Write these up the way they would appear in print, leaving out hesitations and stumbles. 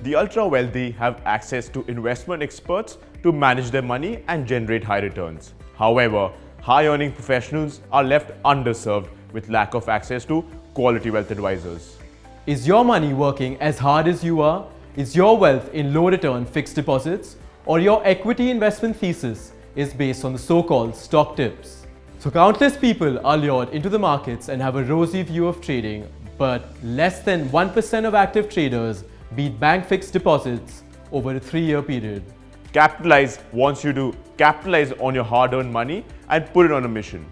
The ultra-wealthy have access to investment experts to manage their money and generate high returns. However, high-earning professionals are left underserved with lack of access to quality wealth advisors. Is your money working as hard as you are? Is your wealth in low-return fixed deposits? Or your equity investment thesis is based on the so-called stock tips? So countless people are lured into the markets and have a rosy view of trading, but less than 1% of active traders beat bank fixed deposits over a 3-year period. Kapitalize wants you to capitalize on your hard-earned money and put it on a mission.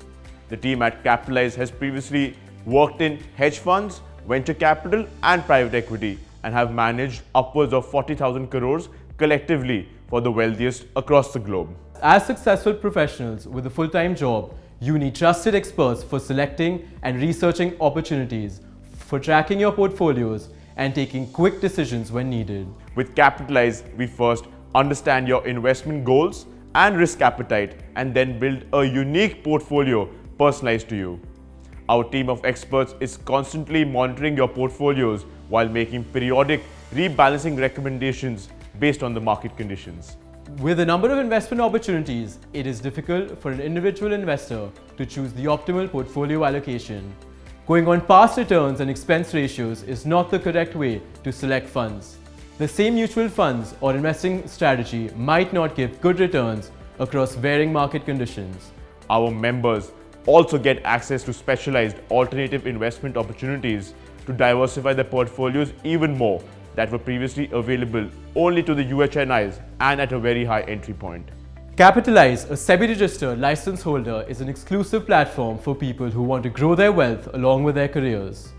The team at Kapitalize has previously worked in hedge funds, venture capital and private equity and have managed upwards of 40,000 crores collectively for the wealthiest across the globe. As successful professionals with a full-time job, you need trusted experts for selecting and researching opportunities, for tracking your portfolios and taking quick decisions when needed. With Kapitalize, we first understand your investment goals and risk appetite and then build a unique portfolio personalized to you. Our team of experts is constantly monitoring your portfolios while making periodic rebalancing recommendations based on the market conditions. With a number of investment opportunities, it is difficult for an individual investor to choose the optimal portfolio allocation. Going on past returns and expense ratios is not the correct way to select funds. The same mutual funds or investing strategy might not give good returns across varying market conditions. Our members also get access to specialized alternative investment opportunities to diversify their portfolios even more that were previously available only to the UHNIs and at a very high entry point. Kapitalize, a SEBI-registered license holder, is an exclusive platform for people who want to grow their wealth along with their careers.